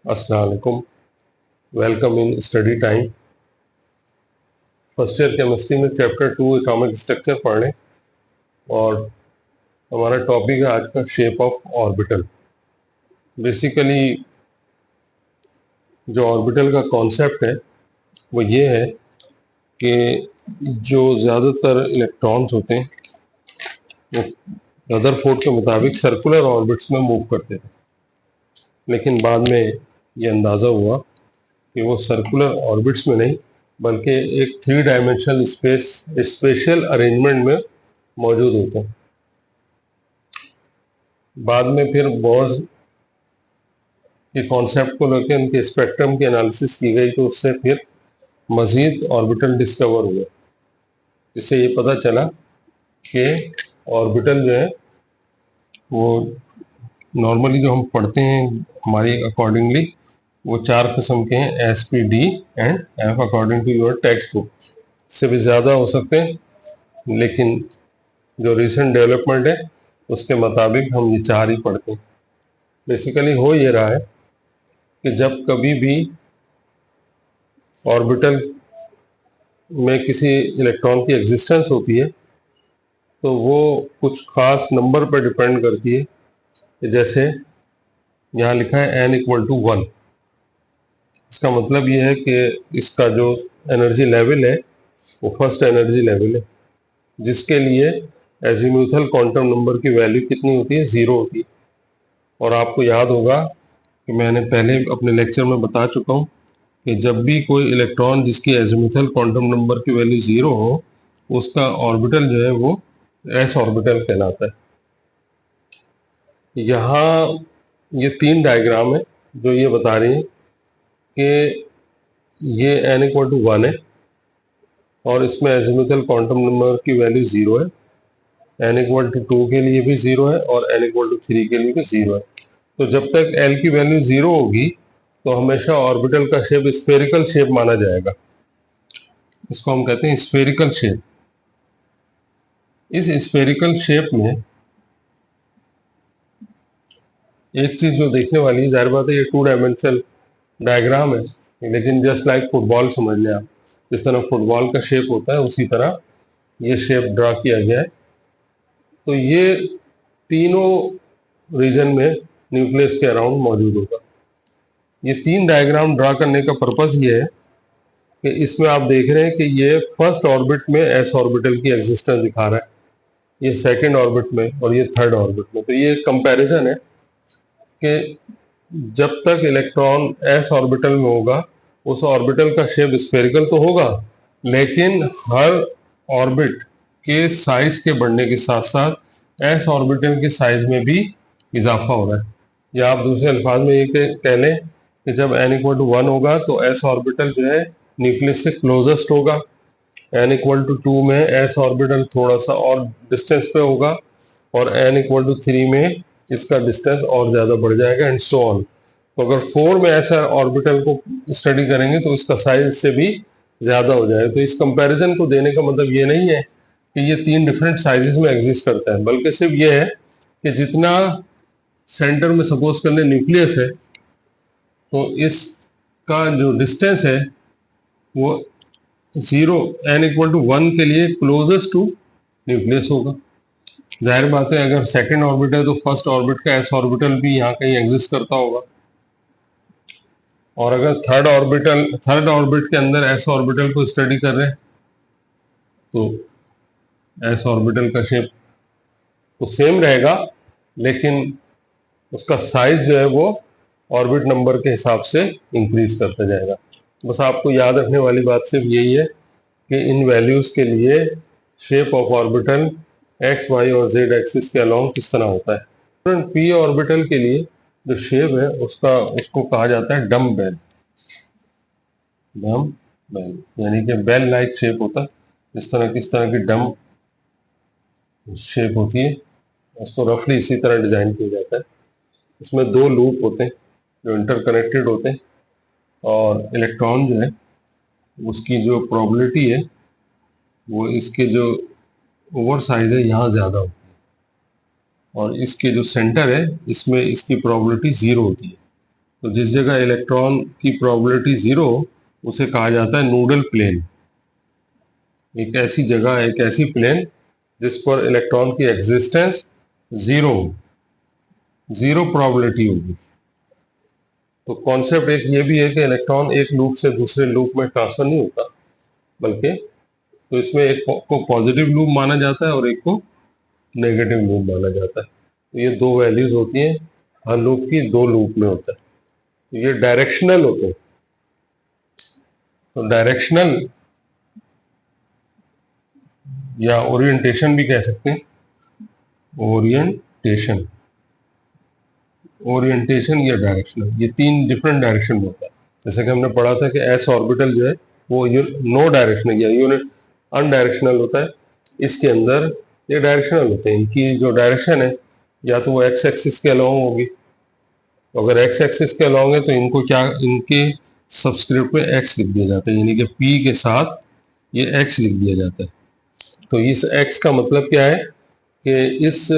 अस्सलाम वालेकुम। Welcome in study time. First year chemistry में चैप्टर 2 एटॉमिक स्ट्रक्चर पढ़ रहे हैं और हमारा टॉपिक है आज का शेप ऑफ ऑर्बिटल। बेसिकली जो ऑर्बिटल का कॉन्सेप्ट है वो ये है कि जो ज़्यादातर इलेक्ट्रॉन्स होते हैं वो रदरफोर्ड के मुताबिक सर्कुलर ऑर्बिट्स में मूव करते थे, लेकिन बाद में ये अंदाज़ा हुआ कि वो सर्कुलर ऑर्बिट्स में नहीं बल्कि एक 3 डायमेंशनल स्पेशल अरेंजमेंट में मौजूद होते हैं। बाद में फिर बोर्स के कॉन्सेप्ट को लेकर उनके स्पेक्ट्रम की एनालिसिस की गई, तो उससे फिर मज़ीद ऑर्बिटल डिस्कवर हुए, जिससे ये पता चला कि ऑर्बिटल जो है वो नॉर्मली जो हम पढ़ते हैं हमारी अकॉर्डिंगली वो 4 किस्म के हैं, S, P, D and F according to your textbook. इससे भी ज़्यादा हो सकते हैं, लेकिन जो रिसेंट डेवलपमेंट है उसके मुताबिक हम ये 4 ही पढ़ते हैं। बेसिकली हो ये रहा है कि जब कभी भी ऑर्बिटल में किसी इलेक्ट्रॉन की एग्जिस्टेंस होती है तो वो कुछ खास नंबर पर डिपेंड करती है। जैसे यहाँ लिखा है n=1। इसका मतलब ये है कि इसका जो एनर्जी लेवल है वो फर्स्ट एनर्जी लेवल है, जिसके लिए एजीम्यूथल क्वांटम नंबर की वैल्यू कितनी होती है? 0 होती है। और आपको याद होगा कि मैंने पहले अपने लेक्चर में बता चुका हूँ कि जब भी कोई इलेक्ट्रॉन जिसकी एजीम्यूथल क्वांटम नंबर की वैल्यू 0 हो, उसका ऑर्बिटल जो है वो एस ऑर्बिटल कहलाता है। यहाँ ये 3 डायग्राम है जो ये बता रही है कि ये n=1 है और इसमें एजीम्यूथल क्वांटम नंबर की वैल्यू 0 है, n=2 के लिए भी 0 है और n=3 के लिए भी 0 है। तो जब तक l की वैल्यू 0 होगी तो हमेशा ऑर्बिटल का शेप स्फेरिकल शेप माना जाएगा। इसको हम कहते हैं स्फेरिकल शेप। इस स्फेरिकल शेप में एक चीज जो देखने वाली है, जाहिर बात है ये 2 डायमेंशनल डायग्राम है, लेकिन जस्ट लाइक फुटबॉल समझ लें आप, जिस तरह फुटबॉल का शेप होता है उसी तरह ये शेप ड्रा किया गया है। तो ये तीनों रीजन में न्यूक्लियस के अराउंड मौजूद होगा। ये 3 डायग्राम ड्रा करने का पर्पस ये है कि इसमें आप देख रहे हैं कि ये फर्स्ट ऑर्बिट में एस ऑर्बिटल की एग्जिस्टेंस दिखा रहा है, ये सेकंड ऑर्बिट में और ये थर्ड ऑर्बिट में। तो ये कंपैरिजन है कि जब तक इलेक्ट्रॉन एस ऑर्बिटल में होगा उस ऑर्बिटल का शेप स्फेरिकल तो होगा, लेकिन हर ऑर्बिट के साइज के बढ़ने के साथ साथ एस ऑर्बिटल के साइज में भी इजाफा हो रहा है। या आप दूसरे अल्फाज में ये कह लें कि जब n=1 होगा तो एस ऑर्बिटल जो है न्यूक्लियस से क्लोजेस्ट होगा, n=2 में एस ऑर्बिटल थोड़ा सा और डिस्टेंस पे होगा और n=3 में इसका डिस्टेंस और ज़्यादा बढ़ जाएगा एंड सो ऑन। तो अगर 4 में ऐसा ऑर्बिटल को स्टडी करेंगे तो इसका साइज से भी ज़्यादा हो जाएगा। तो इस कंपैरिजन को देने का मतलब ये नहीं है कि ये 3 डिफरेंट साइजेस में एग्जिस्ट करता है, बल्कि सिर्फ ये है कि जितना सेंटर में सपोज कर ले न्यूक्लियस है तो इसका जो डिस्टेंस है वो 0 n=1 के लिए क्लोजेस्ट टू न्यूक्लियस होगा। जाहिर बात है अगर सेकंड ऑर्बिट है तो फर्स्ट ऑर्बिट का एस ऑर्बिटल भी यहाँ कहीं एग्जिस्ट करता होगा, और अगर थर्ड ऑर्बिट के अंदर एस ऑर्बिटल को स्टडी कर रहे हैं तो एस ऑर्बिटल का शेप तो सेम रहेगा, लेकिन उसका साइज जो है वो ऑर्बिट नंबर के हिसाब से इंक्रीज करता जाएगा। बस आपको याद रखने वाली बात सिर्फ यही है कि इन वैल्यूज के लिए shape of orbital X, Y और जेड एक्सिस के अलोंग किस तरह होता है। पी ऑर्बिटल के लिए जो शेप है उसको कहा जाता है डम बेल। यानी कि बेल लाइक शेप होता है, किस तरह की डम शेप होती है, उसको रफली इसी तरह डिजाइन किया जाता है। इसमें 2 लूप होते हैं जो इंटरकनेक्टेड होते हैं, और इलेक्ट्रॉन जो है उसकी जो प्रोबेबिलिटी है वो इसके जो ओवर साइज है यहाँ ज़्यादा होती है और इसके जो सेंटर है इसमें इसकी प्रोबेबिलिटी 0 होती है। तो जिस जगह इलेक्ट्रॉन की प्रोबेबिलिटी 0 उसे कहा जाता है नूडल प्लेन। एक ऐसी जगह, एक ऐसी प्लेन जिस पर इलेक्ट्रॉन की एग्जिस्टेंस जीरो प्रोबेबिलिटी होगी। तो कॉन्सेप्ट एक ये भी है कि इलेक्ट्रॉन एक लूप से दूसरे लूप में ट्रांसफर नहीं होता, बल्कि तो इसमें एक को पॉजिटिव लूप माना जाता है और एक को नेगेटिव लूप माना जाता है। तो ये दो वैल्यूज होती हैं हर लूप की, दो लूप में होता है। तो ये डायरेक्शनल होते हैं। तो डायरेक्शनल या ओरिएंटेशन भी कह सकते हैं। ओरिएंटेशन या डायरेक्शनल, ये तीन डिफरेंट डायरेक्शन में होता है। जैसे कि हमने पढ़ा था कि एस ऑर्बिटल जो है वो नो डायरेक्शनल या यूनिट अनडायरेक्शनल होता है। इसके अंदर ये डायरेक्शनल होते हैं। इनकी जो डायरेक्शन है या तो वो एक्स एक्सिस के अलोंग होगी। तो अगर एक्स एक्सिस के अलोंग है तो इनको क्या, इनके सब्सक्रिप्ट में एक्स लिख दिया जाता है, यानी कि पी के साथ ये एक्स लिख दिया जाता है। तो इस एक्स का मतलब क्या है कि इस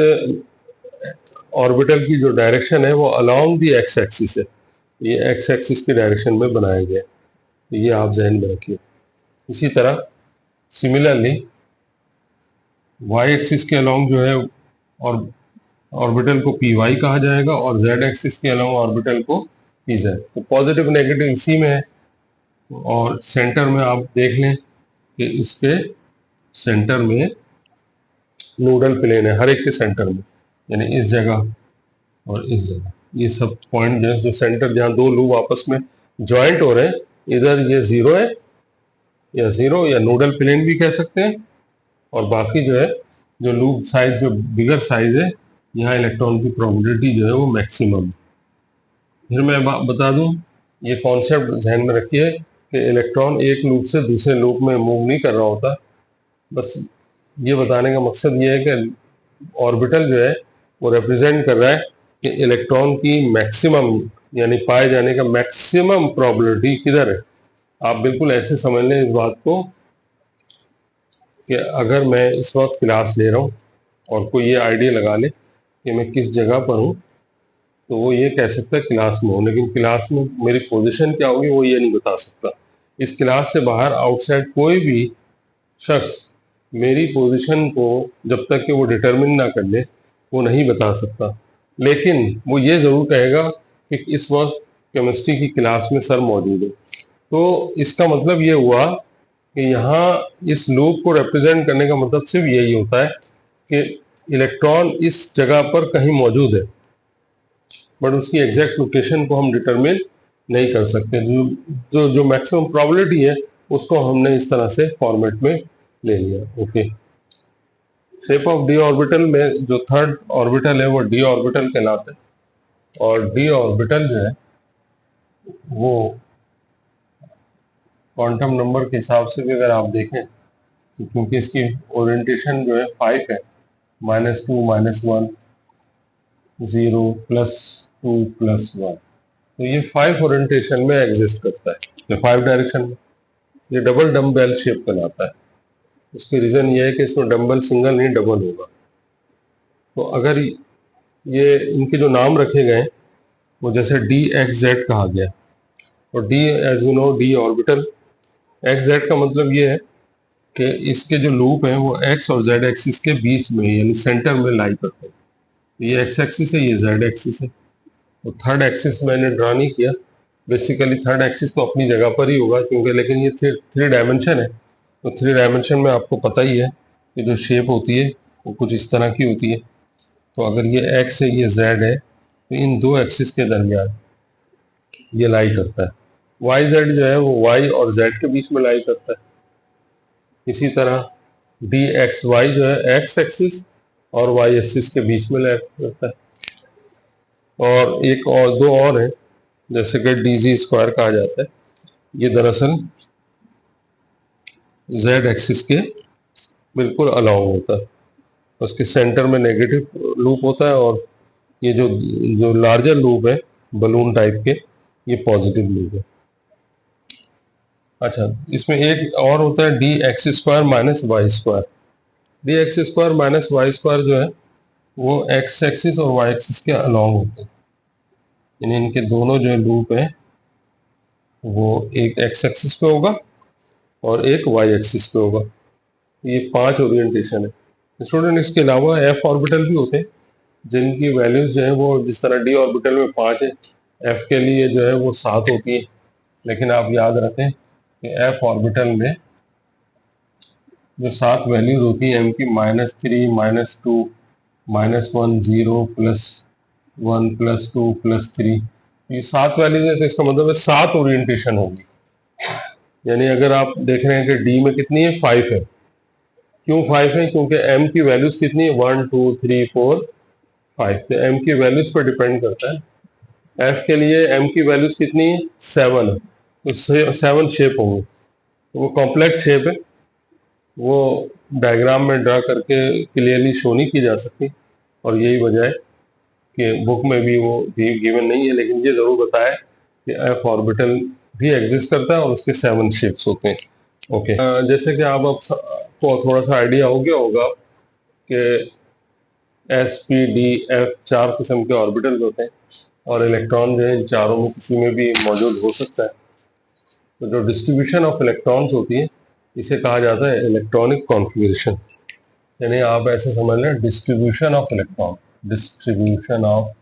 ऑर्बिटल की जो डायरेक्शन है वो अलोंग दी एक्स एक्सिस है। ये एक्स एक्सिस की डायरेक्शन में बनाया गया है। तो ये आप जहन में रखिए। इसी तरह सिमिलरली वाई एक्सिस के अलोंग जो है और ऑर्बिटल को पी वाई कहा जाएगा और जेड एक्सिस के अलोंग ऑर्बिटल को पी जेड। तो पॉजिटिव नेगेटिव इसी में है। और सेंटर में आप देख लें कि इसके सेंटर में नोडल प्लेन है, हर एक के सेंटर में, यानी इस जगह और इस जगह। ये सब पॉइंट जो सेंटर जहाँ दो लूप आपस में ज्वाइंट हो रहे हैं, इधर ये जीरो है या नोडल प्लेन भी कह सकते हैं। और बाकी जो है जो लूप साइज, जो बिगर साइज है, यहाँ इलेक्ट्रॉन की प्रोबेबिलिटी जो है वो मैक्सिमम। फिर मैं बता दूं, ये कॉन्सेप्ट ध्यान में रखिए कि इलेक्ट्रॉन एक लूप से दूसरे लूप में मूव नहीं कर रहा होता। बस ये बताने का मकसद ये है कि ऑर्बिटल जो है वो रिप्रेजेंट कर रहा है कि इलेक्ट्रॉन की मैक्सिमम, यानी पाए जाने का मैक्सिमम प्रोबेबिलिटी किधर है। आप बिल्कुल ऐसे समझ लें इस बात को कि अगर मैं इस वक्त क्लास ले रहा हूँ और कोई ये आइडिया लगा ले कि मैं किस जगह पर हूँ, तो वो ये कह सकता है क्लास में हूँ, लेकिन क्लास में मेरी पोजीशन क्या होगी वो ये नहीं बता सकता। इस क्लास से बाहर आउटसाइड कोई भी शख्स मेरी पोजीशन को जब तक कि वो डिटरमिन ना कर ले वो नहीं बता सकता। लेकिन वो ये ज़रूर कहेगा कि इस वक्त केमिस्ट्री की क्लास में सर मौजूद है। तो इसका मतलब ये हुआ कि यहाँ इस लूप को रिप्रेजेंट करने का मतलब सिर्फ यही होता है कि इलेक्ट्रॉन इस जगह पर कहीं मौजूद है, बट उसकी एग्जैक्ट लोकेशन को हम डिटरमिन नहीं कर सकते। जो मैक्सिमम प्रोबेबिलिटी है उसको हमने इस तरह से फॉर्मेट में ले लिया। Okay, shape of D orbital में जो थर्ड ऑर्बिटल है वो डी ऑर्बिटल कहलाता है। और डी ऑर्बिटल जो है वो क्वांटम नंबर के हिसाब से भी अगर आप देखें तो, क्योंकि इसकी ओरिएंटेशन जो है 5 है, -2 -1 0 +2 +1, तो ये 5 ओरिएंटेशन में एग्जिस्ट करता है, 5 डायरेक्शन में। ये डबल डम्बेल शेप कहलाता है। उसकी रीजन ये है कि इसमें डम्बल सिंगल नहीं डबल होगा। तो अगर ये इनके जो नाम रखे गए वो जैसे डी एक्स जेड कहा गया, और D as you know D orbital, X Z का मतलब ये है कि इसके जो लूप हैं वो एक्स और जेड एक्सिस के बीच में, यानी सेंटर में लाई करते हैं। ये एक्स एक्सिस है, ये जेड एक्सिस है। तो थर्ड एक्सिस मैंने ड्रा नहीं किया, बेसिकली थर्ड एक्सिस तो अपनी जगह पर ही होगा क्योंकि, लेकिन ये थ्री डायमेंशन है। तो थ्री डायमेंशन में आपको पता ही है कि जो शेप होती है वो कुछ इस तरह की होती है। तो अगर ये एक्स है, ये जेड है, तो इन दो एक्सिस के दरमियान ये लाई करता है। वाई जेड जो है वो वाई और जेड के बीच में लाई करता है। इसी तरह डी एक्स वाई जो है एक्स एक्सिस और वाई एक्सिस के बीच में लाई करता है। और एक और दो और है, जैसे कि डी जी स्क्वायर कहा जाता है। ये दरअसल जेड एक्सिस के बिल्कुल अलाउंग होता है। उसके सेंटर में नेगेटिव लूप होता है और ये जो लार्जर लूप है बलून टाइप के, ये पॉजिटिव लूप है। अच्छा, इसमें एक और होता है D X square minus Y square. D X square minus Y square जो है वो एक्स एक्सिस और वाई एक्सिस के अलाउंग होते हैं। यानी इनके दोनों जो लूप है वो एक एक्स एक्सिस पे होगा और एक वाई एक्सिस पे होगा। ये 5 ओरिएंटेशन है। स्टूडेंट इसके अलावा एफ ऑर्बिटल भी होते हैं जिनकी वैल्यूज जो है वो जिस तरह डी ऑर्बिटल में 5 है, एफ के लिए जो है वो 7 होती है। लेकिन आप याद रखें कि एफ ऑर्बिटल में जो 7 वैल्यूज होती हैं एम की -3 -2 -1 0 +1 +2 +3, ये 7 वैल्यूज है तो इसका मतलब है 7 ओरिएंटेशन होगी। यानी अगर आप देख रहे हैं कि डी में कितनी है 5 है। क्यों 5 है? क्योंकि m की वैल्यूज कितनी है 1 2 3 4 5, तो m की वैल्यूज पर डिपेंड करता है। f के लिए m की वैल्यूज कितनी है 7 है, तो 7 शेप होंगे। तो वो कॉम्प्लेक्स शेप है, वो डायग्राम में ड्रा करके क्लियरली शो नहीं की जा सकती और यही वजह है कि बुक में भी वो गिवन नहीं है। लेकिन ये जरूर बताया कि f ऑर्बिटल भी एग्जिस्ट करता है और उसके 7 शेप्स होते हैं। ओके, जैसे कि आप को थोड़ा सा आइडिया हो गया होगा कि एस पी डी एफ 4 किस्म के ऑर्बिटल होते हैं और इलेक्ट्रॉन जो है इन चारों में किसी में भी मौजूद हो सकता है। तो जो डिस्ट्रीब्यूशन ऑफ इलेक्ट्रॉन्स होती है इसे कहा जाता है इलेक्ट्रॉनिक कॉन्फ़िगरेशन। यानी आप ऐसे समझ लें distribution of electron, distribution of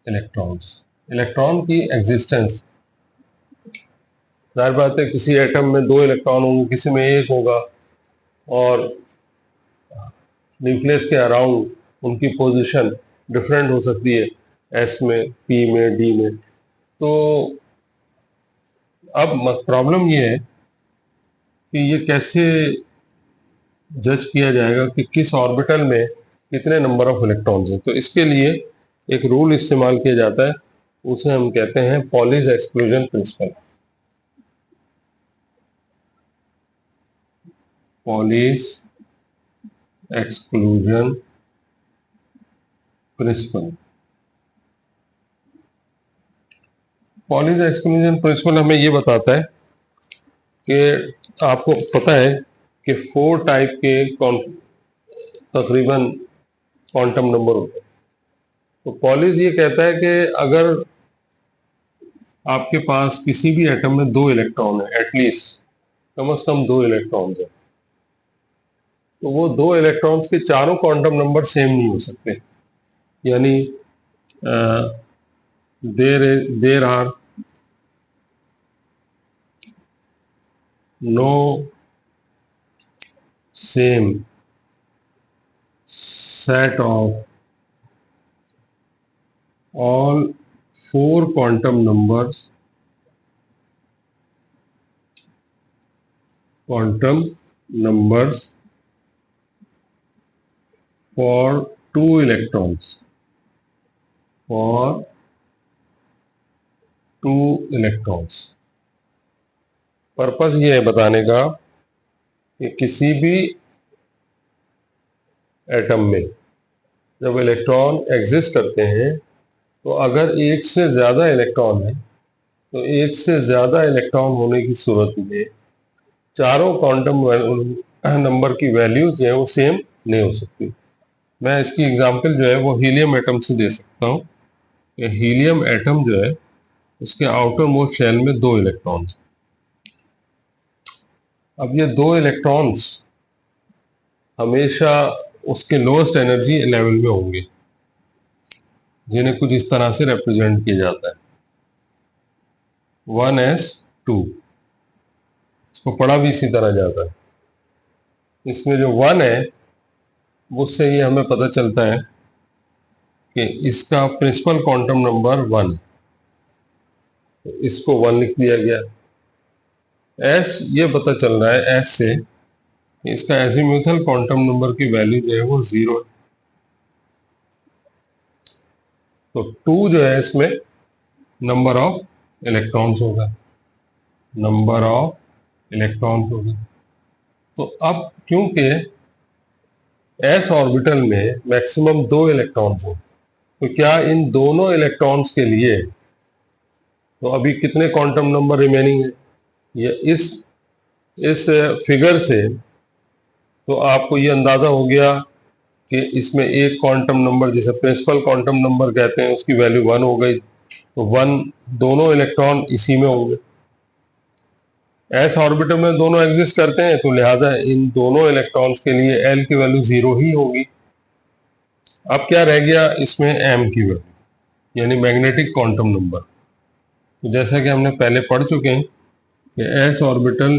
electrons. Electron की एग्जिस्टेंस, जाहिर बात है किसी एटम में 2 इलेक्ट्रॉन होंगे, किसी में 1 होगा और न्यूक्लियस के अराउंड उनकी पोजीशन डिफरेंट हो सकती है, एस में, पी में, डी में। तो अब प्रॉब्लम ये है कि ये कैसे जज किया जाएगा कि किस ऑर्बिटल में कितने नंबर ऑफ इलेक्ट्रॉन्स हैं। तो इसके लिए एक रूल इस्तेमाल किया जाता है, उसे हम कहते हैं Pauli's exclusion principle. Pauli's exclusion principle. Pauli's exclusion principle हमें ये बताता है कि आपको पता है कि 4 टाइप के तकरीबन क्वांटम नंबर होते हैं। तो पॉलीज ये कहता है कि अगर आपके पास किसी भी एटम में 2 इलेक्ट्रॉन है, एटलीस्ट कम से कम 2 इलेक्ट्रॉन है, तो वो 2 इलेक्ट्रॉन्स के चारों क्वांटम नंबर सेम नहीं हो सकते। यानी there are no same set of all 4 quantum numbers for 2 electrons, for 2 electrons। Purpose ये है बताने का कि किसी भी एटम में जब इलेक्ट्रॉन एग्जिस्ट करते हैं तो अगर एक से ज़्यादा इलेक्ट्रॉन है तो एक से ज़्यादा इलेक्ट्रॉन होने की सूरत में चारों क्वांटम नंबर की वैल्यूज जो है वो सेम नहीं हो सकती। मैं इसकी एग्जांपल जो है वो हीलियम एटम से दे सकता हूँ कि हीलियम एटम जो है उसके आउटर मोस्ट शेल में 2 इलेक्ट्रॉन्स। अब ये 2 इलेक्ट्रॉन्स हमेशा उसके लोएस्ट एनर्जी लेवल में होंगे, जिन्हें कुछ इस तरह से रिप्रेजेंट किया जाता है 1s2। इसको पढ़ा भी इसी तरह जाता है। इसमें जो 1 है उससे ही हमें पता चलता है कि इसका प्रिंसिपल क्वांटम नंबर 1, तो इसको 1 लिख दिया गया। s ये पता चल रहा है s से इसका एजीम्यूथल क्वांटम नंबर की वैल्यू जो है वो 0 है। तो 2 जो है इसमें नंबर ऑफ इलेक्ट्रॉन्स होगा, नंबर ऑफ इलेक्ट्रॉन्स होगा। तो अब क्योंकि s ऑर्बिटल में मैक्सिमम 2 इलेक्ट्रॉन्स हैं, तो क्या इन दोनों इलेक्ट्रॉन्स के लिए तो अभी कितने क्वांटम नंबर रिमेनिंग है? ये इस फिगर से तो आपको ये अंदाजा हो गया कि इसमें एक क्वांटम नंबर, जिसे प्रिंसिपल क्वांटम नंबर कहते हैं, उसकी वैल्यू 1 हो गई, तो 1 दोनों इलेक्ट्रॉन इसी में होंगे। एस ऑर्बिटल में दोनों एग्जिस्ट करते हैं, तो लिहाजा इन दोनों इलेक्ट्रॉन्स के लिए एल की वैल्यू 0 ही होगी। अब क्या रह गया इसमें एम की वैल्यू, यानी मैग्नेटिक क्वांटम नंबर। तो जैसा कि हमने पहले पढ़ चुके हैं कि एस ऑर्बिटल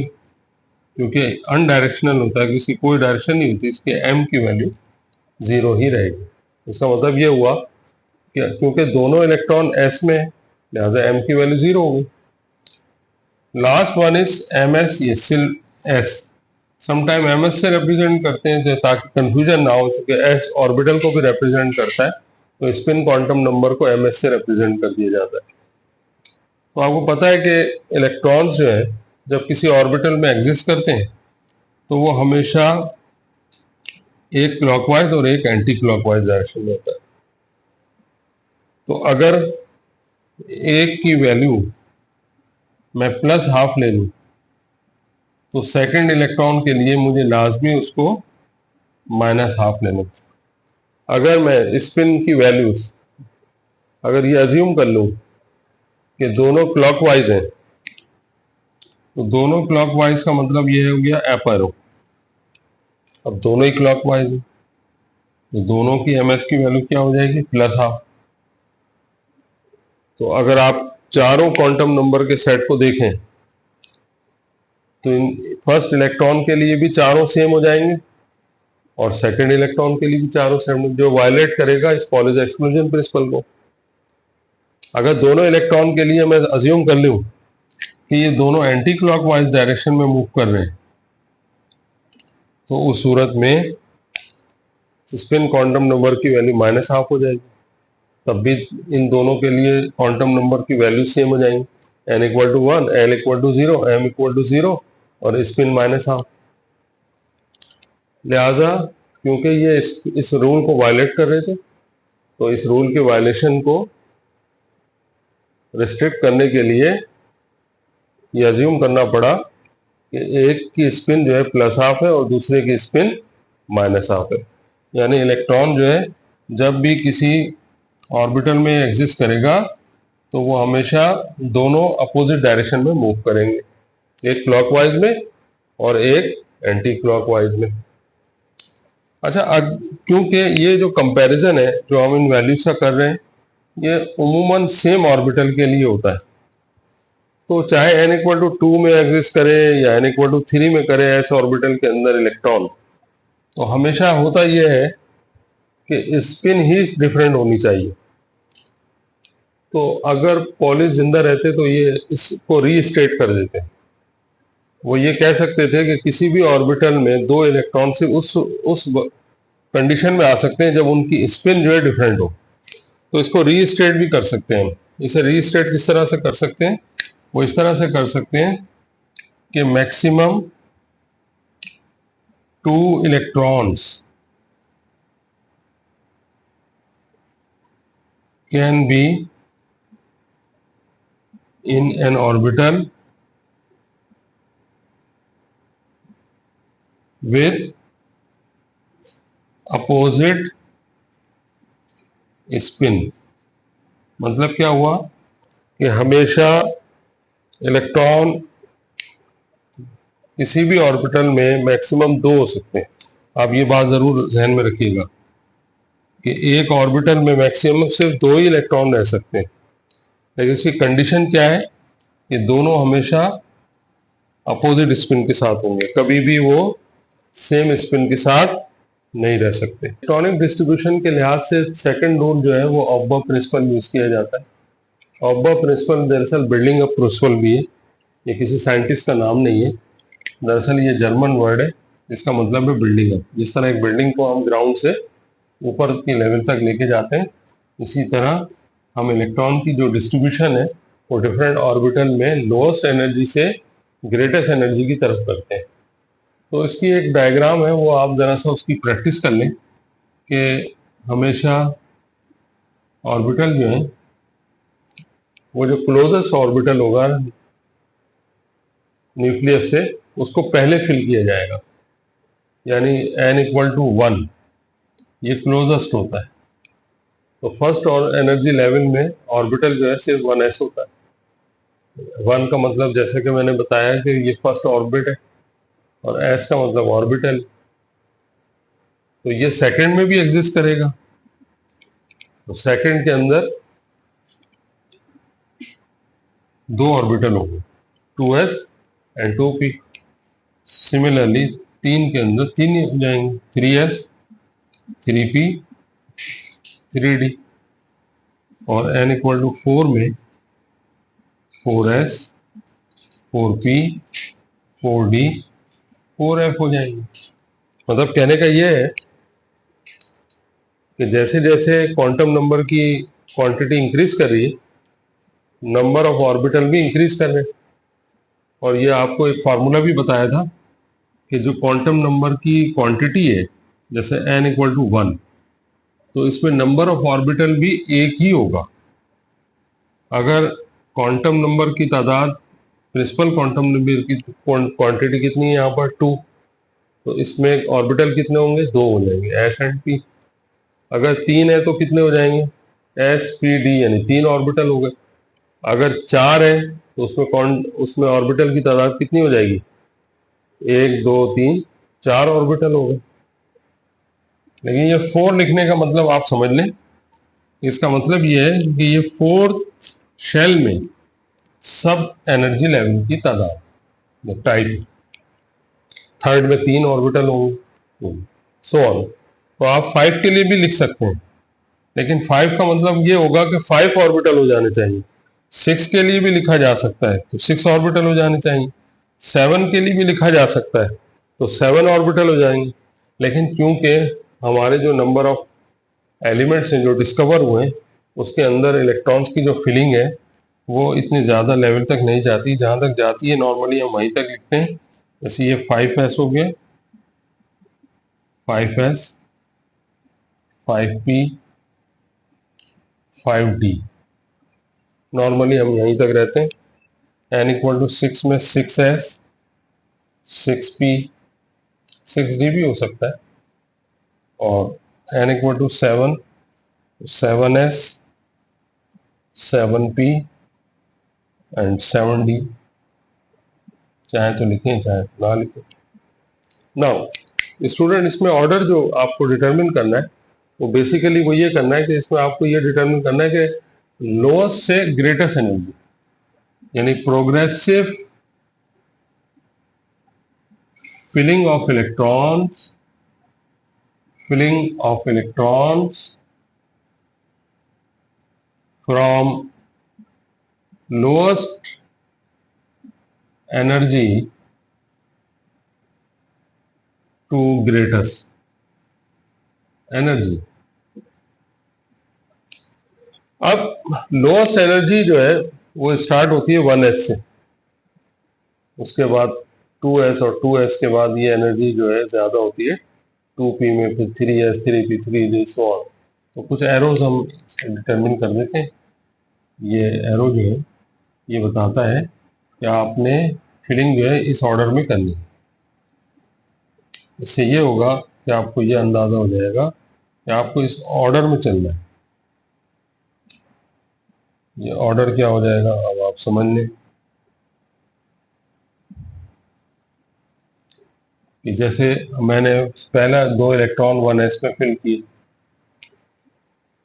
क्योंकि अनडायरेक्शनल होता है, किसी कोई डायरेक्शन नहीं होती, इसके एम की वैल्यू 0 ही रहेगी। इसका मतलब ये हुआ कि क्योंकि दोनों इलेक्ट्रॉन एस में है, लिहाजा एम की वैल्यू 0 होगी। Last one is M S, ये सिल एस, समटाइम एम एस से रिप्रेजेंट करते हैं ताकि कंफ्यूजन ना हो, क्योंकि एस ऑर्बिटल को भी रिप्रेजेंट करता है, तो स्पिन क्वांटम नंबर को एम एस से रिप्रेजेंट कर दिया जाता है। तो आपको पता है कि इलेक्ट्रॉन्स जो है जब किसी ऑर्बिटल में एग्जिस्ट करते हैं तो वो हमेशा एक क्लॉकवाइज और एक एंटी क्लॉकवाइज डायरेक्शन में होता है। तो अगर एक की वैल्यू मैं +½ ले लूं तो सेकंड इलेक्ट्रॉन के लिए मुझे लाजमी उसको -½ लेना। अगर मैं स्पिन की वैल्यूज अगर ये अज्यूम कर लूं कि दोनों क्लॉकवाइज हैं, तो दोनों क्लॉकवाइज का मतलब ये हो गया अप एरो। अब दोनों ही क्लॉकवाइज है तो दोनों की एमएस की वैल्यू क्या हो जाएगी, +½ तो अगर आप चारों क्वांटम नंबर के सेट को देखें तो फर्स्ट इलेक्ट्रॉन के लिए भी चारों सेम हो जाएंगे और सेकंड इलेक्ट्रॉन के लिए भी चारों सेम, जो वायलेट करेगा इस पॉलिश एक्सक्लूजन प्रिंसिपल को। अगर दोनों इलेक्ट्रॉन के लिए मैं अज्यूम कर लूं कि ये दोनों एंटी क्लॉकवाइज डायरेक्शन में मूव कर रहे हैं, तो उस सूरत में स्पिन क्वांटम नंबर की वैल्यू -½ हो जाएगी। तब भी इन दोनों के लिए क्वांटम नंबर की वैल्यू सेम हो जाएंगी, n = 1, l = 0, m = 0 और स्पिन -½ लिहाजा क्योंकि ये इस रूल को वायलेट कर रहे थे, तो इस रूल के वायलेशन को रिस्ट्रिक्ट करने के लिए ये अज्यूम करना पड़ा कि एक की स्पिन जो है +½ है और दूसरे की स्पिन -½ है। यानी इलेक्ट्रॉन जो है जब भी किसी ऑर्बिटल में एग्जिस्ट करेगा तो वो हमेशा दोनों अपोजिट डायरेक्शन में मूव करेंगे, एक क्लॉकवाइज में और एक एंटी क्लॉकवाइज में। अच्छा, क्योंकि ये जो कंपैरिजन है जो हम इन वैल्यूज का कर रहे हैं ये उमूमन सेम ऑर्बिटल के लिए होता है, तो चाहे n = 2 में एग्जिस्ट करे या n = 3 में करे एस ऑर्बिटल के अंदर इलेक्ट्रॉन, तो हमेशा होता यह है कि स्पिन ही डिफरेंट होनी चाहिए। तो अगर पॉलिश जिंदा रहते तो ये इसको रीस्टेट कर देते, वो ये कह सकते थे कि किसी भी ऑर्बिटल में दो इलेक्ट्रॉन से उस कंडीशन में आ सकते हैं जब उनकी स्पिन जो है डिफरेंट हो, तो इसको रीस्टेट भी कर सकते हैं। इसे रीस्टेट किस तरह से कर सकते हैं, वो इस तरह से कर सकते हैं कि maximum 2 electrons can be in an orbital with opposite spin। मतलब क्या हुआ कि हमेशा इलेक्ट्रॉन किसी भी ऑर्बिटल में मैक्सिमम 2 हो सकते हैं। आप ये बात जरूर ध्यान में रखिएगा कि एक ऑर्बिटल में मैक्सिमम सिर्फ 2 ही इलेक्ट्रॉन रह सकते हैं, लेकिन इसकी कंडीशन क्या है कि दोनों हमेशा अपोजिट स्पिन के साथ होंगे, कभी भी वो सेम स्पिन के साथ नहीं रह सकते। इलेक्ट्रॉनिक डिस्ट्रीब्यूशन के लिहाज से सेकंड रूल जो है वो ऑब्बा प्रिंसिपल यूज किया जाता है। ऑब्बा प्रिंसिपल दरअसल बिल्डिंग अप प्रिंसिपल भी है, ये किसी साइंटिस्ट का नाम नहीं है, दरअसल ये जर्मन वर्ड है, इसका मतलब है बिल्डिंग अप। जिस तरह एक बिल्डिंग को हम ग्राउंड से ऊपर की लेवल तक लेके जाते हैं, इसी तरह हम इलेक्ट्रॉन की जो डिस्ट्रीब्यूशन है वो डिफरेंट ऑर्बिटल में लोएस्ट एनर्जी से ग्रेटेस्ट एनर्जी की तरफ करते हैं। तो इसकी एक डायग्राम है, वो आप ज़रा सा उसकी प्रैक्टिस कर लें कि हमेशा ऑर्बिटल जो है वो जो क्लोजेस्ट ऑर्बिटल होगा न्यूक्लियस से उसको पहले फिल किया जाएगा, यानी n = 1 ये क्लोजेस्ट होता है। तो फर्स्ट और एनर्जी लेवल में ऑर्बिटल जो है सिर्फ 1s होता है। 1 का मतलब जैसे कि मैंने बताया कि ये फर्स्ट ऑर्बिट है, और s का मतलब ऑर्बिटल। तो ये सेकंड में भी एग्जिस्ट करेगा। तो सेकंड के अंदर 2 ऑर्बिटल होंगे, 2s एंड 2p। सिमिलरली 3 के अंदर 3 हो जाएंगे, 3s 3p 3d। और n इक्वल टू 4 में 4s 4p 4d 4f हो जाएंगे। मतलब कहने का ये है कि जैसे जैसे क्वांटम नंबर की क्वांटिटी इंक्रीज कर रही है, नंबर ऑफ ऑर्बिटल भी इंक्रीज कर रहे हैं। और ये आपको एक फार्मूला भी बताया था कि जो क्वांटम नंबर की क्वांटिटी है, जैसे n इक्वल टू 1, तो इसमें नंबर ऑफ ऑर्बिटल भी एक ही होगा। अगर क्वांटम नंबर की तादाद, प्रिंसिपल क्वांटम नंबर की क्वांटिटी कितनी है यहाँ पर 2, तो इसमें ऑर्बिटल कितने होंगे, 2 हो जाएंगे, s एंड p। अगर 3 है तो कितने हो जाएंगे, s p d, यानी 3 ऑर्बिटल हो गए। अगर 4 है तो उसमें ऑर्बिटल की तादाद कितनी हो जाएगी, 1 2 3 4 ऑर्बिटल हो गए। लेकिन ये 4 लिखने का मतलब आप समझ लें, इसका मतलब ये है कि ये 4th शेल में सब एनर्जी लेवल की तादाद, टाइप थर्ड में 3 ऑर्बिटल होंगे, सो ऑन। तो आप 5 के लिए भी लिख सकते हैं, लेकिन 5 का मतलब ये होगा कि 5 ऑर्बिटल हो जाने चाहिए। 6 के लिए भी लिखा जा सकता है तो 6 ऑर्बिटल हो जाने चाहिए। 7 के लिए भी लिखा जा सकता है तो 7 ऑर्बिटल हो जाएंगे। लेकिन क्योंकि हमारे जो नंबर ऑफ एलिमेंट्स हैं जो डिस्कवर हुए हैं, उसके अंदर इलेक्ट्रॉन्स की जो फिलिंग है वो इतने ज़्यादा लेवल तक नहीं जाती। जहाँ तक जाती है नॉर्मली हम वहीं तक लिखते हैं। जैसे ये 5s हो गया, 5s 5p 5d, नॉर्मली हम यहीं तक रहते हैं। n इक्वल टू 6 में 6s 6p 6d भी हो सकता है। और n equal to 7 7s 7p and 7d, चाहे तो लिखें चाहे ना लिखें। नाउ स्टूडेंट, इसमें ऑर्डर जो आपको डिटरमिन करना है वो बेसिकली वो ये करना है कि इसमें आपको ये डिटरमिन करना है कि लोएस्ट से ग्रेटेस्ट एनर्जी, यानी progressive filling of electrons from lowest energy to greatest energy। अब लोएस्ट एनर्जी जो है वो स्टार्ट होती है 1s से, उसके बाद 2s, और 2s के बाद ये एनर्जी जो है ज्यादा होती है 2p में, फिर 3s 3p 3d so on. तो कुछ एरोज हम डिटरमिन कर देते हैं। ये एरो जो है ये बताता है कि आपने फिलिंग जो है इस ऑर्डर में करनी है। इससे ये होगा कि आपको ये अंदाजा हो जाएगा कि आपको इस ऑर्डर में चलना है। ये ऑर्डर क्या हो जाएगा अब आप समझ लें कि जैसे मैंने पहला 2 इलेक्ट्रॉन 1s में फिल किए,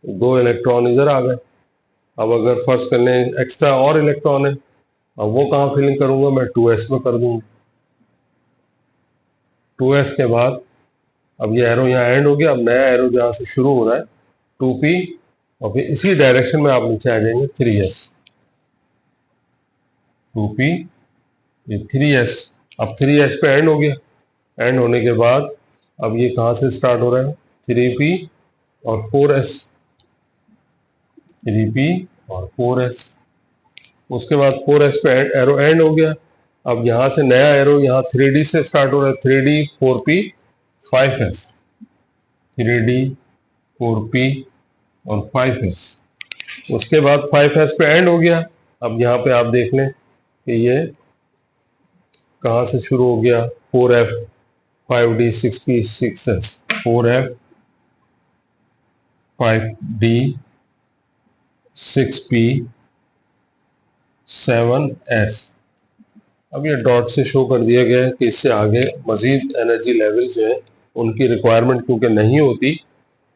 2 इलेक्ट्रॉन इधर आ गए। अब अगर फर्स्ट कर लें एक्स्ट्रा और इलेक्ट्रॉन है, अब वो कहाँ फिलिंग करूंगा, मैं 2s में कर दूंगा। 2s के बाद अब ये एरो यहाँ एंड हो गया। अब नया एरो जहाँ से शुरू हो रहा है 2p, और फिर इसी डायरेक्शन में आप नीचे आ जाएंगे 3s 2p ये 3s। अब 3s पे एंड हो गया। एंड होने के बाद अब ये कहाँ से स्टार्ट हो रहा है, 3p और 4s 3p और 4s। उसके बाद 4s पे एरो एंड हो गया। अब यहाँ से नया एरो यहाँ 3d से स्टार्ट हो रहा है, 3d 4p 5s 3d 4p और 5s। उसके बाद 5s पे एंड हो गया। अब यहाँ पे आप देख लें कि ये कहाँ से शुरू हो गया, 4f 5d 6p 6s 4f 5d 6p 7s। अब ये डॉट से शो कर दिया गया है कि इससे आगे मजीद एनर्जी लेवल जो है उनकी रिक्वायरमेंट क्योंकि नहीं होती,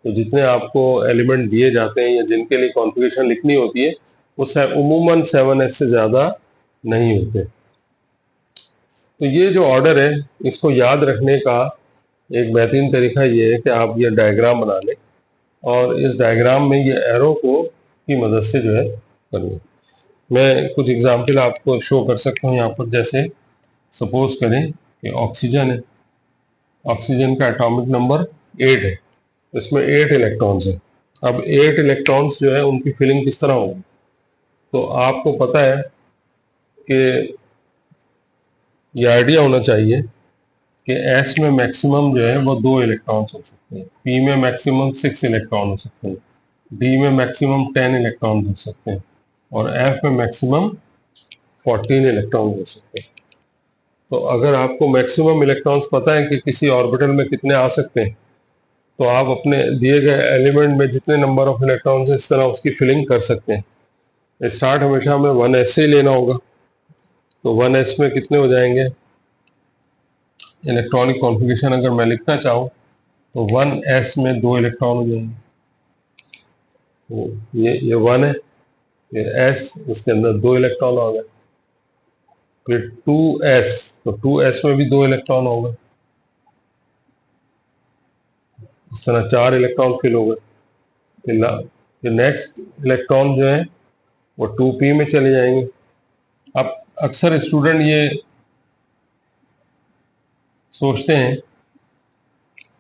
तो जितने आपको एलिमेंट दिए जाते हैं या जिनके लिए कॉन्फ़िगरेशन लिखनी होती है वो उमूमन 7s से ज़्यादा नहीं होते। तो ये जो ऑर्डर है इसको याद रखने का एक बेहतरीन तरीका ये है कि आप ये डायग्राम बना लें और इस डायग्राम में ये एरो को की मदद से जो है कर लें। मैं कुछ एग्जाम्पल आपको शो कर सकता हूँ यहाँ पर। जैसे सपोज करें कि ऑक्सीजन है, ऑक्सीजन का एटॉमिक नंबर 8 है, इसमें 8 इलेक्ट्रॉन्स हैं। अब 8 इलेक्ट्रॉन्स जो है उनकी फिलिंग किस तरह होगी, तो आपको पता है कि ये आइडिया होना चाहिए कि S में मैक्सिमम जो है वो 2 इलेक्ट्रॉन्स हो सकते हैं, P में मैक्सिमम 6 इलेक्ट्रॉन हो सकते हैं, D में मैक्सिमम 10 इलेक्ट्रॉन हो सकते हैं और F में मैक्सिमम 14 इलेक्ट्रॉन हो सकते हैं। तो अगर आपको मैक्सिमम इलेक्ट्रॉन्स पता है कि किसी ऑर्बिटल में कितने आ सकते हैं, तो आप अपने दिए गए एलिमेंट में जितने नंबर ऑफ इलेक्ट्रॉन्स हैं इस तरह उसकी फिलिंग कर सकते हैं। स्टार्ट हमेशा हमें 1s से ही लेना होगा। तो 1s में कितने हो जाएंगे इलेक्ट्रॉनिक कॉन्फ़िगरेशन, अगर मैं लिखना चाहूँ तो 1s में 2 इलेक्ट्रॉन हो जाएंगे। तो ये 1 है, फिर s, इसके अंदर 2 इलेक्ट्रॉन आ गए, फिर 2s, तो 2s में भी 2 इलेक्ट्रॉन हो गए, इस तरह 4 इलेक्ट्रॉन फिल हो गए। फिर नेक्स्ट इलेक्ट्रॉन जो है वो 2p में चले जाएंगे। अब अक्सर स्टूडेंट ये सोचते हैं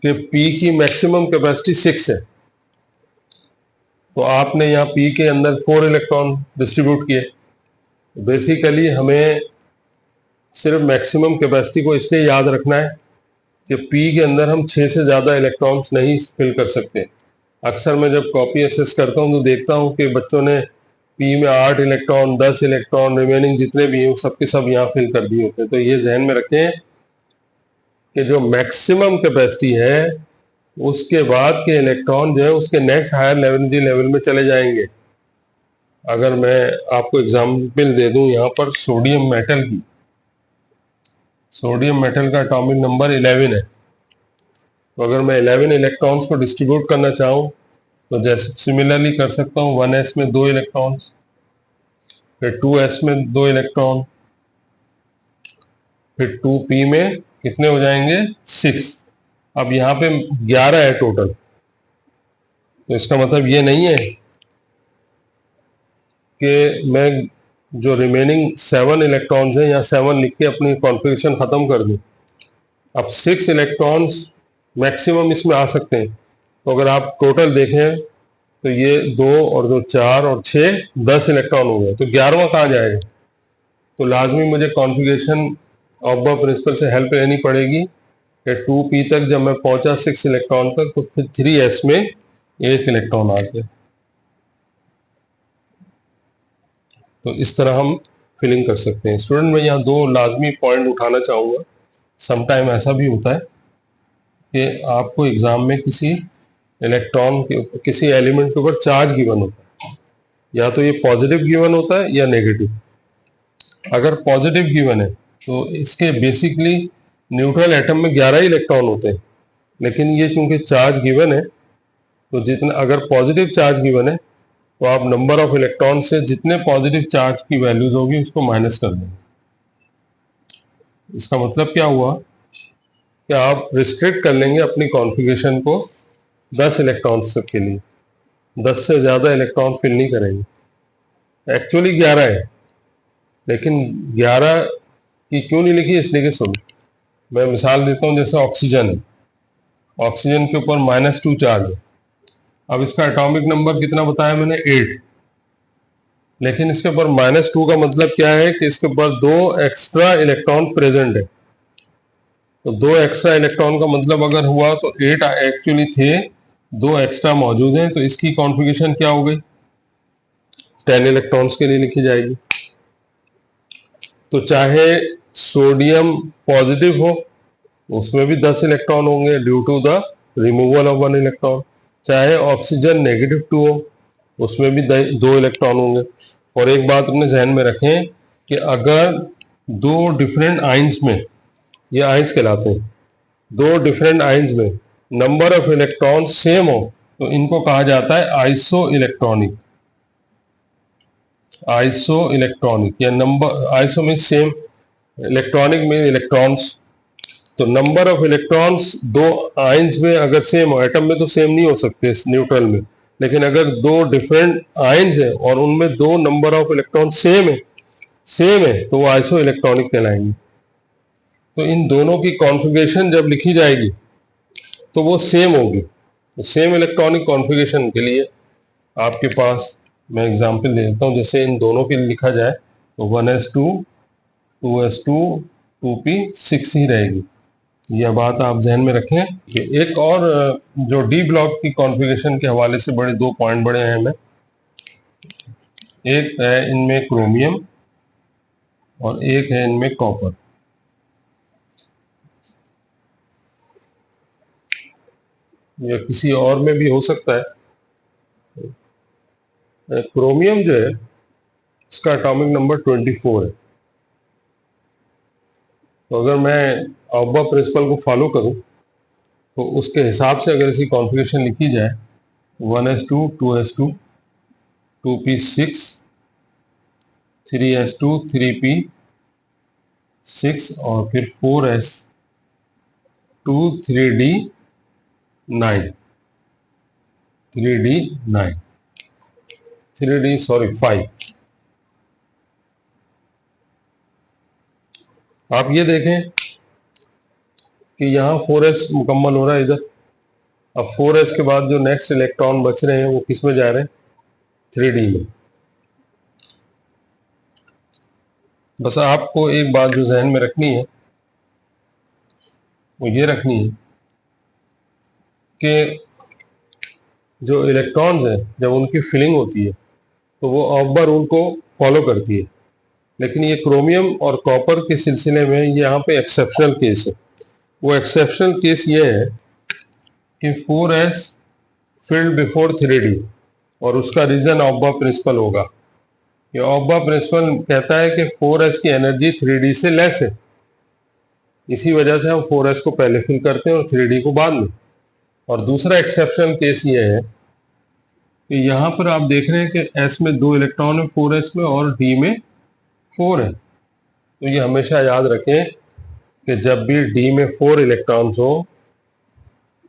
कि p की मैक्सिमम कैपेसिटी 6 है, तो आपने यहाँ p के अंदर 4 इलेक्ट्रॉन डिस्ट्रीब्यूट किए। बेसिकली हमें सिर्फ मैक्सिमम कैपेसिटी को इसलिए याद रखना है कि p के अंदर हम 6 से ज़्यादा इलेक्ट्रॉन्स नहीं फिल कर सकते। अक्सर मैं जब कॉपी असेस करता हूँ तो देखता हूँ कि बच्चों ने p में 8 इलेक्ट्रॉन, 10 इलेक्ट्रॉन, रिमेनिंग जितने भी हैं सब के सब यहाँ फिल कर दिए होते हैं। तो ये जहन में रखें कि जो मैक्सिमम कैपेसिटी है उसके बाद के इलेक्ट्रॉन जो है उसके नेक्स्ट हायर एनर्जी लेवल में चले जाएंगे। अगर मैं आपको एग्जाम्पल दे दूं यहाँ पर सोडियम मेटल की, सोडियम मेटल का एटॉमिक नंबर 11 है, तो अगर मैं 11 इलेक्ट्रॉन्स को डिस्ट्रीब्यूट करना चाहूँ तो जैसे सिमिलरली कर सकता हूँ 1s में 2 इलेक्ट्रॉन, फिर 2s में 2 इलेक्ट्रॉन, फिर 2p में कितने हो जाएंगे 6। अब यहाँ पे 11 है टोटल, तो इसका मतलब ये नहीं है कि मैं जो रिमेनिंग 7 इलेक्ट्रॉन्स हैं या 7 लिख के अपनी कॉन्फ़िगरेशन ख़त्म कर दूं। अब 6 इलेक्ट्रॉन्स मैक्सिमम इसमें आ सकते हैं, तो अगर आप टोटल देखें तो ये 2 और 2 4 और 6 10 इलेक्ट्रॉन हो गए, तो 11वां कहाँ जाएगा। तो लाजमी मुझे कॉन्फ़िगरेशन ऑब्बा प्रिंसिपल से हेल्प लेनी पड़ेगी कि 2p तक जब मैं पहुंचा 6 इलेक्ट्रॉन तक तो फिर 3s में 1 इलेक्ट्रॉन आ गया। तो इस तरह हम फिलिंग कर सकते हैं। स्टूडेंट, मैं यहाँ 2 लाजमी पॉइंट उठाना चाहूँगा। समटाइम ऐसा भी होता है कि आपको एग्ज़ाम में किसी इलेक्ट्रॉन के किसी एलिमेंट के ऊपर चार्ज गिवन होता है, या तो ये पॉजिटिव गिवन होता है या नेगेटिव। अगर पॉजिटिव गिवन है तो इसके बेसिकली न्यूट्रल एटम में 11 इलेक्ट्रॉन होते हैं, लेकिन ये क्योंकि चार्ज गिवन है तो जितना अगर पॉजिटिव चार्ज गिवन है तो आप नंबर ऑफ इलेक्ट्रॉन से जितने पॉजिटिव चार्ज की वैल्यूज होगी उसको माइनस कर देंगे। इसका मतलब क्या हुआ कि आप रिस्ट्रिक्ट कर लेंगे अपनी कॉन्फ़िगरेशन को 10 इलेक्ट्रॉन्स तक के लिए, 10 से ज़्यादा इलेक्ट्रॉन फिल नहीं करेंगे। एक्चुअली 11 है, लेकिन 11 की क्यों नहीं लिखी इसलिए कि सुनो, मैं मिसाल देता हूँ। जैसे ऑक्सीजन है, ऑक्सीजन के ऊपर -2 चार्ज है। अब इसका एटॉमिक नंबर कितना बताया मैंने 8, लेकिन इसके ऊपर -2 का मतलब क्या है कि इसके ऊपर 2 एक्स्ट्रा इलेक्ट्रॉन प्रेजेंट है। तो 2 एक्स्ट्रा इलेक्ट्रॉन का मतलब अगर हुआ तो 8 एक्चुअली थे, 2 एक्स्ट्रा मौजूद हैं, तो इसकी कॉन्फ़िगरेशन क्या हो गई 10 इलेक्ट्रॉन्स के लिए लिखी जाएगी। तो चाहे सोडियम पॉजिटिव हो उसमें भी 10 इलेक्ट्रॉन होंगे due to the removal of 1 electron. चाहे ऑक्सीजन -2 हो, उसमें भी 2 इलेक्ट्रॉन होंगे। और एक बात अपने जहन में रखें कि अगर दो डिफरेंट आइंस में, ये आइंस कहलाते हैं, दो डिफरेंट आइंस में नंबर ऑफ इलेक्ट्रॉन सेम हो तो इनको कहा जाता है आइसो इलेक्ट्रॉनिक। आइसो इलेक्ट्रॉनिक या नंबर, आइसो में सेम, इलेक्ट्रॉनिक में इलेक्ट्रॉन्स। तो नंबर ऑफ इलेक्ट्रॉन्स दो आयंस में अगर सेम हो, एटम में तो सेम नहीं हो सकते न्यूट्रल में, लेकिन अगर दो डिफरेंट आयंस है और उनमें दो नंबर ऑफ इलेक्ट्रॉन सेम है तो वो आइसो इलेक्ट्रॉनिक कहलाएंगे। तो इन दोनों की कॉन्फ़िगरेशन जब लिखी जाएगी तो वो सेम होगी। तो सेम इलेक्ट्रॉनिक कॉन्फ़िगरेशन के लिए आपके पास मैं एग्जांपल दे देता हूँ। जैसे इन दोनों के लिए लिखा जाए तो 1s2 2s2 2p6 ही रहेगी। यह बात आप जहन में रखें। कि एक और जो डी ब्लॉक की कॉन्फ़िगरेशन के हवाले से बड़े दो पॉइंट बड़े अहम है। एक है इनमें क्रोमियम और एक है इनमें कॉपर। या किसी और में भी हो सकता है। क्रोमियम जो है इसका एटॉमिक नंबर 24 है। तो अगर मैं ऑब्बा प्रिंसिपल को फॉलो करूं तो उसके हिसाब से अगर इसकी कॉन्फ़िगरेशन लिखी जाए 1s2 2s2 2p6 3s2 3p6 और फिर 4s2 3d9 5। आप ये देखें कि यहाँ 4s मुकम्मल हो रहा है इधर। अब 4s के बाद जो नेक्स्ट इलेक्ट्रॉन बच रहे हैं वो किस में जा रहे हैं? 3d में। बस आपको एक बात जो जहन में रखनी है वो ये रखनी है कि जो इलेक्ट्रॉन्स हैं जब उनकी फिलिंग होती है तो वो ऑब्बा रूल को फॉलो करती है, लेकिन ये क्रोमियम और कॉपर के सिलसिले में यहाँ पे एक्सेप्शनल केस है। वो एक्सेप्शनल केस ये है कि 4s फिल्ड बिफोर 3d और उसका रीजन ऑब्बा प्रिंसिपल होगा। ये ऑब्बा प्रिंसिपल कहता है कि 4s की एनर्जी 3d से लेस है, इसी वजह से हम 4s को पहले फिल करते हैं और 3d को बाद में। और दूसरा एक्सेप्शनल केस ये है कि यहाँ पर आप देख रहे हैं कि s में 2 इलेक्ट्रॉन है 4s में और d में 4 है। तो ये हमेशा याद रखें कि जब भी d में 4 इलेक्ट्रॉन्स हो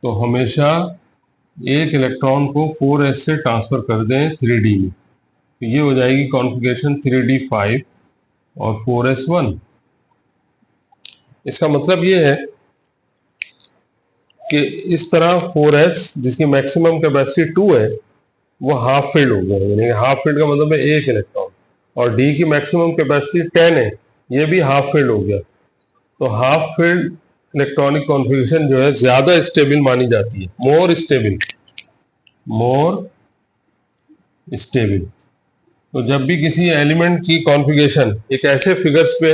तो हमेशा एक इलेक्ट्रॉन को 4s से ट्रांसफर कर दें 3d में। तो ये हो जाएगी कॉन्फ़िगरेशन 3d5 और 4s1। इसका मतलब ये है कि इस तरह 4s जिसकी मैक्सिमम कैपेसिटी 2 है वो हाफ फील्ड हो गया, यानी हाफ फील्ड का मतलब है एक इलेक्ट्रॉन, और d की मैक्सिमम कैपेसिटी 10 है, ये भी हाफ फील्ड हो गया। तो हाफ फील्ड इलेक्ट्रॉनिक कॉन्फ़िगरेशन जो है ज्यादा स्टेबल मानी जाती है, मोर स्टेबल। तो जब भी किसी एलिमेंट की कॉन्फ़िगरेशन एक ऐसे फिगर्स पे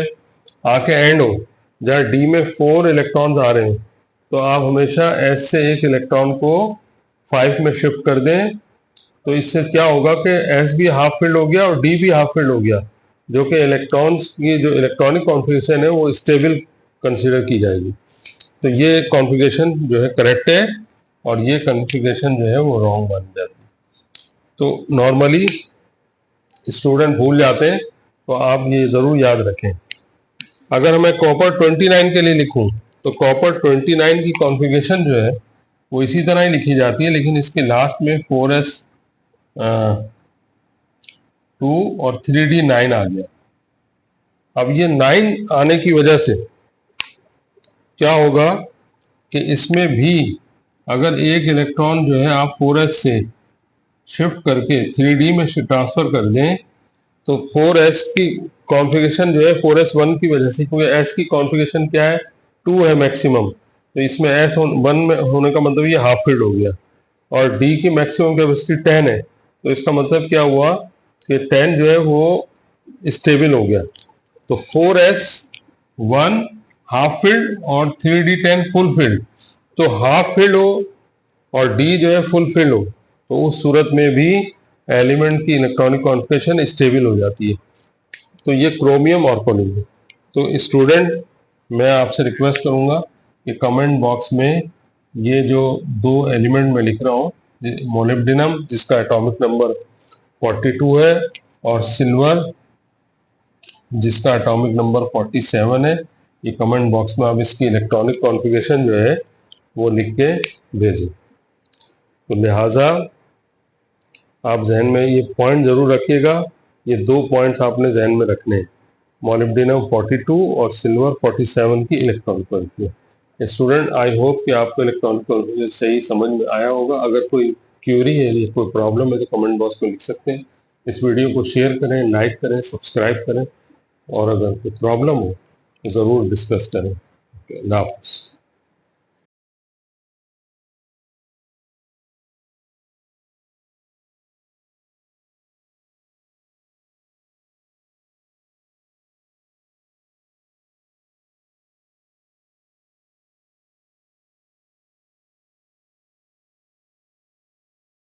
आके एंड हो जहाँ d में 4 इलेक्ट्रॉन्स आ रहे हैं तो आप हमेशा s से एक इलेक्ट्रॉन को 5 में शिफ्ट कर दें। तो इससे क्या होगा कि s भी हाफ फील्ड हो गया और d भी हाफ फील्ड हो गया, जो कि इलेक्ट्रॉन्स की जो इलेक्ट्रॉनिक कॉन्फ़िगरेशन है वो स्टेबल कंसीडर की जाएगी। तो ये कॉन्फ़िगरेशन जो है करेक्ट है और ये कॉन्फ़िगरेशन जो है वो रॉन्ग मानी जाती है। तो नॉर्मली स्टूडेंट भूल जाते हैं, तो आप ये ज़रूर याद रखें। अगर मैं कॉपर 29 के लिए लिखूं तो कॉपर 29 की कॉन्फ़िगरेशन जो है वो इसी तरह ही लिखी जाती है, लेकिन इसके लास्ट में 4s2 और 3d9 आ गया। अब ये 9 आने की वजह से क्या होगा कि इसमें भी अगर एक इलेक्ट्रॉन जो है आप 4s से शिफ्ट करके 3d में ट्रांसफर कर दें तो 4s की कॉन्फ़िगरेशन जो है 4s1 की वजह से, क्योंकि s की कॉन्फ़िगरेशन क्या है 2 है मैक्सिमम, तो इसमें s1 में होने का मतलब ये हाफ फील्ड हो गया, और d की मैक्सिमम कैपेसिटी 10 है, तो इसका मतलब क्या हुआ कि 10 जो है वो स्टेबल हो गया। तो 4s1 हाफ फील्ड और 3d10 फुल फील्ड। तो हाफ फील्ड हो और डी जो है फुलफिल हो, तो उस सूरत में भी एलिमेंट की इलेक्ट्रॉनिक कॉन्फ़िगरेशन स्टेबल हो जाती है। तो ये क्रोमियम ऑर्कोनिल है। तो स्टूडेंट, मैं आपसे रिक्वेस्ट करूंगा कि कमेंट बॉक्स में ये जो दो एलिमेंट मैं लिख रहा हूँ, मोलिब्डेनम जिसका एटॉमिक नंबर 42 है और सिल्वर जिसका एटॉमिक नंबर 47 है, ये कमेंट बॉक्स में आप इसकी इलेक्ट्रॉनिक कॉन्फ़िगरेशन जो है वो लिख के भेजें। तो लिहाजा आप जहन में ये पॉइंट जरूर रखिएगा, ये दो पॉइंट्स आपने जहन में रखने हैं, मोलिब्डेनम 42 और सिल्वर 47 की electronic configuration. Student, I hope कि आपको इलेक्ट्रॉनिक कॉन्फ़िगरेशन सही समझ में आया होगा। अगर कोई क्यूरी है या कोई प्रॉब्लम है तो कमेंट बॉक्स में लिख सकते हैं। इस वीडियो को शेयर करें, लाइक करें, सब्सक्राइब करें, और अगर कोई प्रॉब्लम हो तो ज़रूर डिस्कस करें। अल्लाह हाफ़िज़।